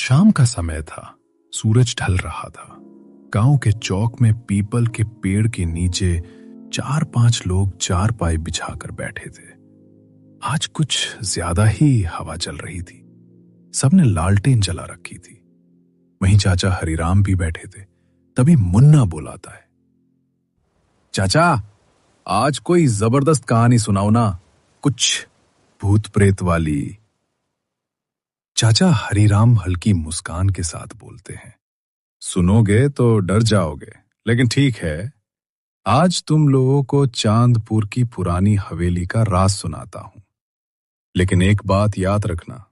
शाम का समय था। सूरज ढल रहा था। गांव के चौक में पीपल के पेड़ के नीचे 4-5 लोग चारपाई बिछाकर बैठे थे। आज कुछ ज्यादा ही हवा चल रही थी। सबने लालटेन जला रखी थी। वहीं चाचा हरिराम भी बैठे थे। तभी मुन्ना बुलाता है, चाचा, आज कोई जबरदस्त कहानी सुनाओ ना, कुछ भूत प्रेत वाली। चाचा हरिराम हल्की मुस्कान के साथ बोलते हैं, सुनोगे तो डर जाओगे, लेकिन ठीक है, आज तुम लोगों को चांदपुर की पुरानी हवेली का राज सुनाता हूं। लेकिन एक बात याद रखना,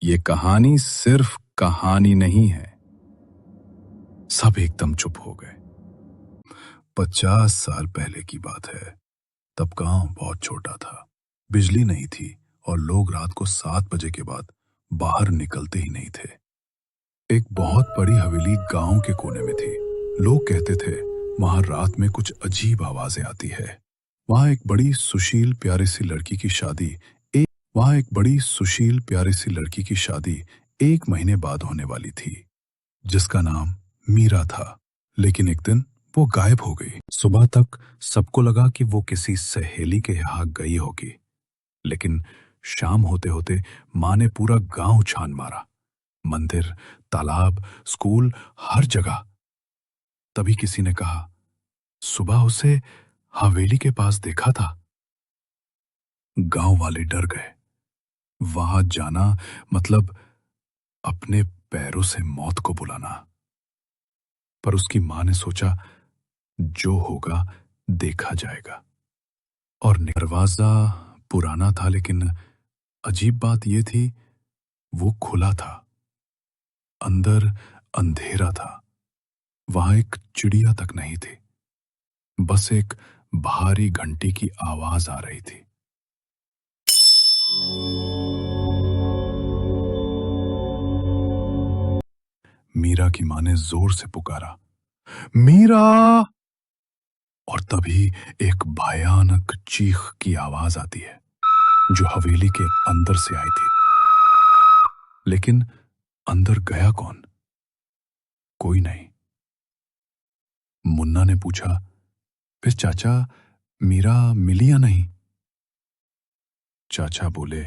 ये कहानी सिर्फ कहानी नहीं है। सब एकदम चुप हो गए। 50 साल पहले की बात है। तब गांव बहुत छोटा था। बिजली नहीं थी और लोग रात को 7 बजे के बाद बाहर निकलते ही नहीं थे। एक बहुत बड़ी हवेली गांव के कोने में थी। लोग कहते थे वहां रात में कुछ अजीब आवाजें आती है। वहां एक बड़ी सुशील प्यारी सी लड़की की शादी एक महीने बाद होने वाली थी, जिसका नाम मीरा था। लेकिन एक दिन वो गायब हो गई। सुबह तक सबको लगा कि वो किसी सहेली के यहाँ गई होगी, लेकिन शाम होते होते माँ ने पूरा गांव छान मारा। मंदिर, तालाब, स्कूल, हर जगह। तभी किसी ने कहा, सुबह उसे हवेली के पास देखा था। गांव वाले डर गए। वहां जाना मतलब अपने पैरों से मौत को बुलाना। पर उसकी मां ने सोचा, जो होगा देखा जाएगा। और दरवाजा पुराना था, लेकिन अजीब बात यह थी, वो खुला था। अंदर अंधेरा था। वहां एक चिड़िया तक नहीं थी। बस एक भारी घंटी की आवाज आ रही थी। मीरा की मां ने जोर से पुकारा, मीरा! और तभी एक भयानक चीख की आवाज आती है, जो हवेली के अंदर से आई थी। लेकिन अंदर गया कौन? कोई नहीं। मुन्ना ने पूछा, फिर चाचा, मीरा मिली या नहीं? चाचा बोले,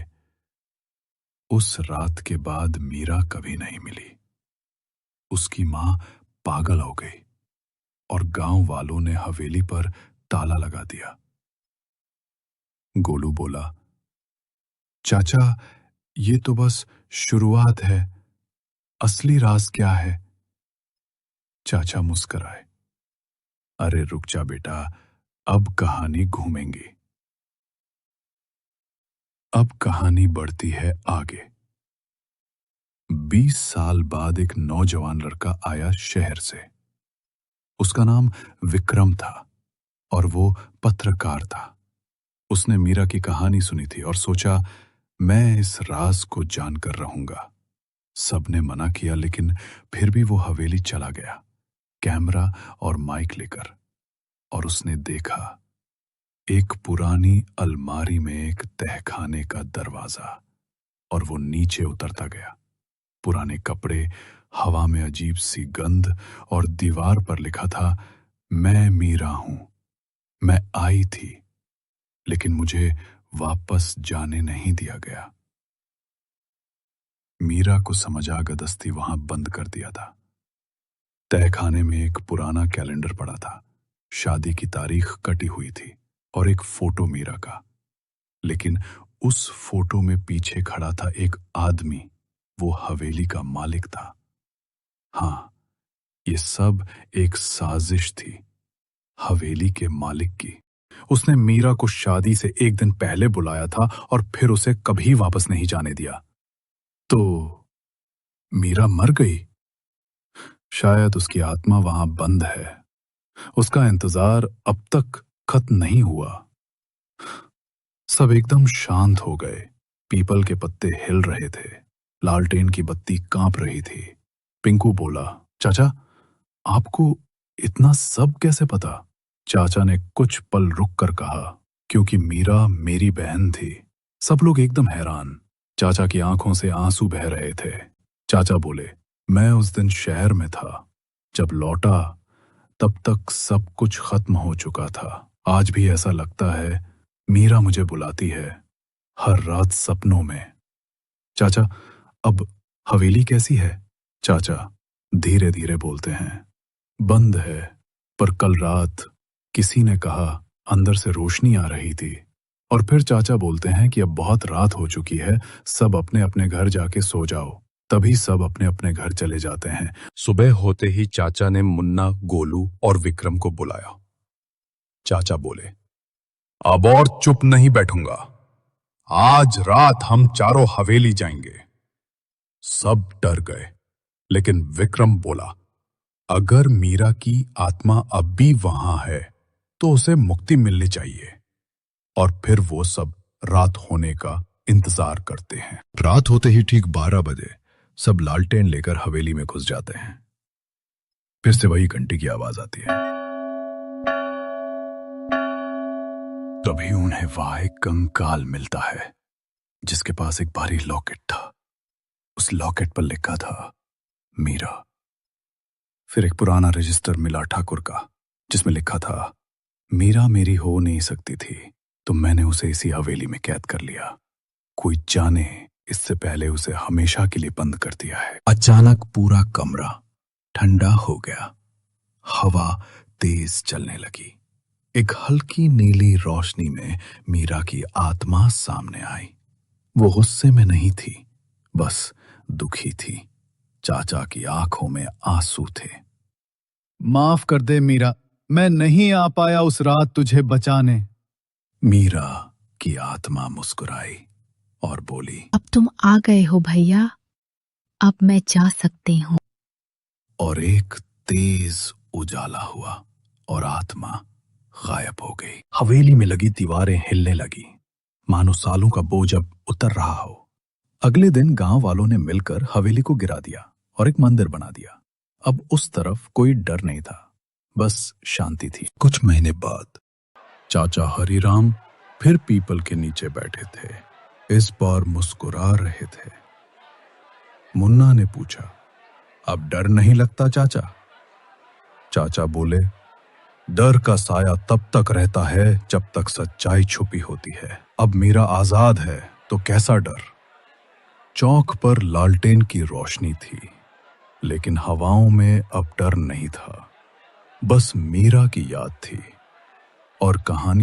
उस रात के बाद मीरा कभी नहीं मिली। उसकी मां पागल हो गई और गांव वालों ने हवेली पर ताला लगा दिया। गोलू बोला, चाचा, ये तो बस शुरुआत है। असली राज क्या है? चाचा मुस्कुराए, अरे रुक जा बेटा, अब कहानी घूमेंगी। अब कहानी बढ़ती है आगे। 20 साल बाद एक नौजवान लड़का आया शहर से। उसका नाम विक्रम था और वो पत्रकार था। उसने मीरा की कहानी सुनी थी और सोचा, मैं इस राज को जानकर रहूंगा। सबने मना किया, लेकिन फिर भी वो हवेली चला गया, कैमरा और माइक लेकर। और उसने देखा, एक पुरानी अलमारी में एक तहखाने का दरवाजा, और वो नीचे उतरता गया। पुराने कपड़े, हवा में अजीब सी गंध, और दीवार पर लिखा था, मैं मीरा हूं। मैं आई थी, लेकिन मुझे वापस जाने नहीं दिया गया। मीरा को समझ आ गदस्ती वहां बंद कर दिया था। तहखाने में एक पुराना कैलेंडर पड़ा था। शादी की तारीख कटी हुई थी और एक फोटो मीरा का। लेकिन उस फोटो में पीछे खड़ा था एक आदमी। वो हवेली का मालिक था। हां, ये सब एक साजिश थी, हवेली के मालिक की। उसने मीरा को शादी से एक दिन पहले बुलाया था और फिर उसे कभी वापस नहीं जाने दिया। तो मीरा मर गई? शायद उसकी आत्मा वहां बंद है। उसका इंतजार अब तक खत्म नहीं हुआ। सब एकदम शांत हो गए। पीपल के पत्ते हिल रहे थे। लालटेन की बत्ती कांप रही थी। पिंकू बोला, चाचा, आपको इतना सब कैसे पता? चाचा ने कुछ पल रुक कर कहा, क्योंकि मीरा मेरी बहन थी। सब लोग एकदम हैरान। चाचा की आंखों से आंसू बह रहे थे। चाचा बोले, मैं उस दिन शहर में था। जब लौटा तब तक सब कुछ खत्म हो चुका था। आज भी ऐसा लगता है मीरा मुझे बुलाती है, हर रात सपनों में। चाचा, अब हवेली कैसी है? चाचा धीरे धीरे बोलते हैं, बंद है, पर कल रात किसी ने कहा अंदर से रोशनी आ रही थी। और फिर चाचा बोलते हैं कि अब बहुत रात हो चुकी है, सब अपने अपने घर जाके सो जाओ। तभी सब अपने अपने घर चले जाते हैं। सुबह होते ही चाचा ने मुन्ना, गोलू और विक्रम को बुलाया। चाचा बोले, अब और चुप नहीं बैठूंगा। आज रात हम चारों हवेली जाएंगे। सब डर गए, लेकिन विक्रम बोला, अगर मीरा की आत्मा अब भी वहां है तो उसे मुक्ति मिलनी चाहिए। और फिर वो सब रात होने का इंतजार करते हैं। रात होते ही ठीक 12 बजे सब लालटेन लेकर हवेली में घुस जाते हैं। फिर से वही घंटी की आवाज आती है। तभी उन्हें वहां एक कंकाल मिलता है, जिसके पास एक भारी लॉकेट था। उस लॉकेट पर लिखा था मीरा। फिर एक पुराना रजिस्टर मिला ठाकुर का, जिसमें लिखा था, मीरा मेरी हो नहीं सकती थी तो मैंने उसे इसी हवेली में कैद कर लिया। कोई जाने इससे पहले उसे हमेशा के लिए बंद कर दिया है। अचानक पूरा कमरा ठंडा हो गया। हवा तेज चलने लगी। एक हल्की नीली रोशनी में मीरा की आत्मा सामने आई। वो गुस्से में नहीं थी, बस दुखी थी। चाचा की आंखों में आंसू थे। माफ कर दे मीरा, मैं नहीं आ पाया उस रात तुझे बचाने। मीरा की आत्मा मुस्कुराई और बोली, अब तुम आ गए हो भैया, अब मैं जा सकती हूँ। और एक तेज उजाला हुआ और आत्मा गायब हो गई। हवेली में लगी दीवारें हिलने लगी, मानो सालों का बोझ अब उतर रहा हो। अगले दिन गांव वालों ने मिलकर हवेली को गिरा दिया और एक मंदिर बना दिया। अब उस तरफ कोई डर नहीं था, बस शांति थी। कुछ महीने बाद चाचा हरिराम फिर पीपल के नीचे बैठे थे। इस बार मुस्कुरा रहे थे। मुन्ना ने पूछा, अब डर नहीं लगता चाचा? चाचा बोले, डर का साया तब तक रहता है जब तक सच्चाई छुपी होती है। अब मीरा आजाद है तो कैसा डर। चौक पर लालटेन की रोशनी थी, लेकिन हवाओं में अब डर नहीं था, बस मीरा की याद थी। और कहानी